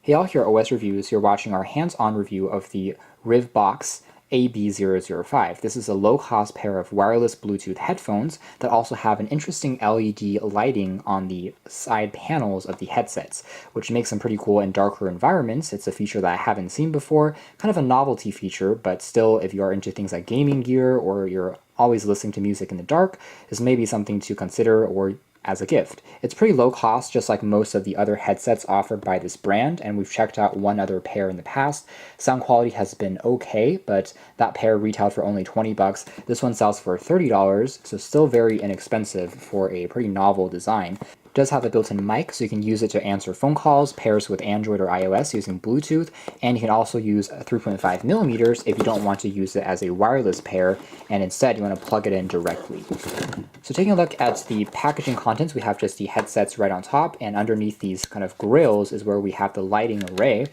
Hey all, here at OS Reviews. You're watching our hands-on review of the Riwbox AB-005. This is a low-cost pair of wireless Bluetooth headphones that also have an interesting LED lighting on the side panels of the headsets, which makes them pretty cool in darker environments. It's a feature that I haven't seen before, kind of a novelty feature, but still, if you are into things like gaming gear or you're always listening to music in the dark, this may be something to consider or as a gift. It's pretty low cost, just like most of the other headsets offered by this brand, and we've checked out one other pair in the past. Sound quality has been okay, but that pair retailed for only 20 bucks. This one sells for $30, so still very inexpensive for a pretty novel design. It does have a built-in mic, so you can use it to answer phone calls, pairs with Android or iOS using Bluetooth, and you can also use 3.5 millimeters if you don't want to use it as a wireless pair, and instead you want to plug it in directly. So taking a look at the packaging contents, we have just the headsets right on top, and underneath these kind of grills is where we have the lighting array.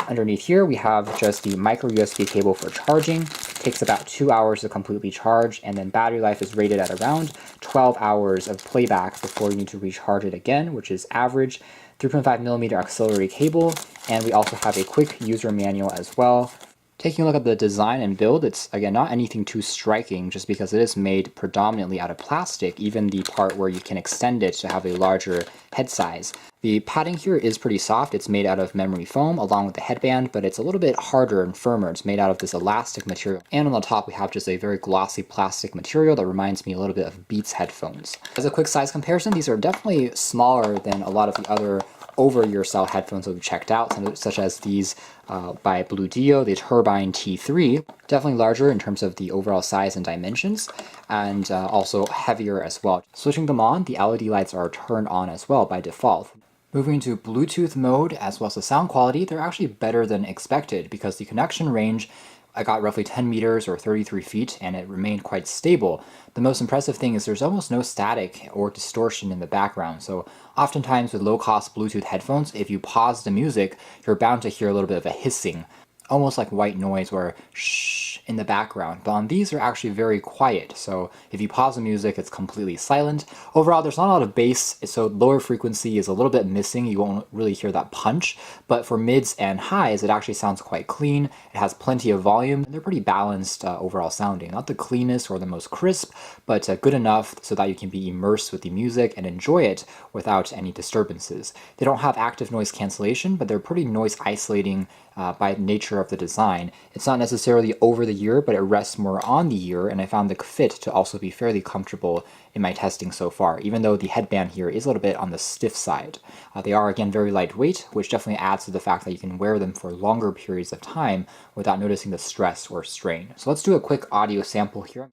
Underneath here, we have just the micro USB cable for charging. Takes about 2 hours to completely charge, and then battery life is rated at around 12 hours of playback before you need to recharge it again, which is average. 3.5 millimeter auxiliary cable, and we also have a quick user manual as well. Taking a look at the design and build, it's again not anything too striking just because it is made predominantly out of plastic, even the part where you can extend it to have a larger head size. The padding here is pretty soft. It's made out of memory foam along with the headband, but it's a little bit harder and firmer. It's made out of this elastic material. And on the top we have just a very glossy plastic material that reminds me a little bit of Beats headphones. As a quick size comparison, these are definitely smaller than a lot of the other over-ear style headphones that we've checked out, such as these by Bluetooth, the Turbine T3. Definitely larger in terms of the overall size and dimensions, and also heavier as well. Switching them on, the LED lights are turned on as well by default. Moving into Bluetooth mode, as well as the sound quality, they're actually better than expected because the connection range, I got roughly 10 meters or 33 feet, and it remained quite stable. The most impressive thing is there's almost no static or distortion in the background, so oftentimes with low-cost Bluetooth headphones, if you pause the music, you're bound to hear a little bit of a hissing, almost like white noise or shh in the background. But on these, they're actually very quiet, so if you pause the music, it's completely silent. Overall, there's not a lot of bass, so lower frequency is a little bit missing. You won't really hear that punch, but for mids and highs, it actually sounds quite clean. It has plenty of volume, and they're pretty balanced overall sounding. Not the cleanest or the most crisp, but good enough so that you can be immersed with the music and enjoy it without any disturbances. They don't have active noise cancellation, but they're pretty noise isolating by nature of the design. It's not necessarily over the ear, but it rests more on the ear, and I found the fit to also be fairly comfortable in my testing so far, even though the headband here is a little bit on the stiff side. They are, again, very lightweight, which definitely adds to the fact that you can wear them for longer periods of time without noticing the stress or strain. So let's do a quick audio sample here.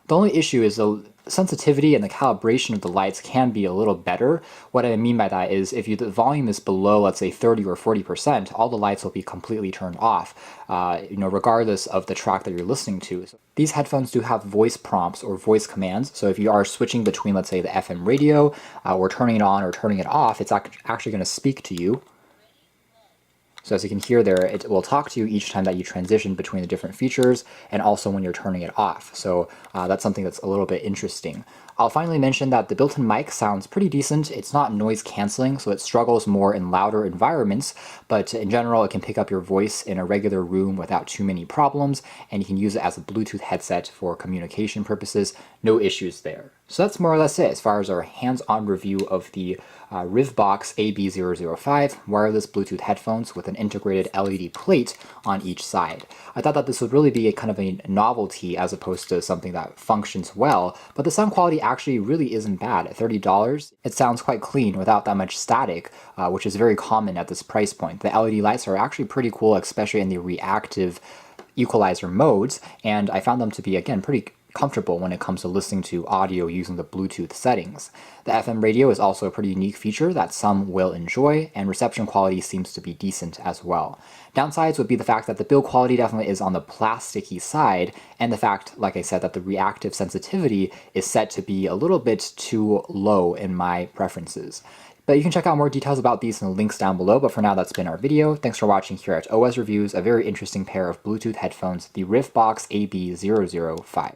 The only issue is the sensitivity and the calibration of the lights can be a little better. What I mean by that is if the volume is below, let's say 30 or 40%, all the lights will be completely turned off, regardless of the track that you're listening to. So these headphones do have voice prompts or voice commands, so if you are switching between, let's say, the FM radio, or turning it on or turning it off, it's actually going to speak to you. So as you can hear there, it will talk to you each time that you transition between the different features, and also when you're turning it off. So that's something that's a little bit interesting. I'll finally mention that the built-in mic sounds pretty decent. It's not noise canceling, so it struggles more in louder environments, but in general, it can pick up your voice in a regular room without too many problems, and you can use it as a Bluetooth headset for communication purposes. No issues there. So that's more or less it as far as our hands-on review of the Riwbox AB-005 wireless Bluetooth headphones with an integrated LED plate on each side. I thought that this would really be a kind of a novelty as opposed to something that functions well, but the sound quality actually really isn't bad. At $30, it sounds quite clean without that much static, which is very common at this price point. The LED lights are actually pretty cool, especially in the reactive equalizer modes, and I found them to be, again, pretty comfortable when it comes to listening to audio using the Bluetooth settings. The FM radio is also a pretty unique feature that some will enjoy, and reception quality seems to be decent as well. Downsides would be the fact that the build quality definitely is on the plasticky side, and the fact, like I said, that the reactive sensitivity is set to be a little bit too low in my preferences. But you can check out more details about these in the links down below, but for now that's been our video. Thanks for watching here at OS Reviews, a very interesting pair of Bluetooth headphones, the Riwbox AB-005.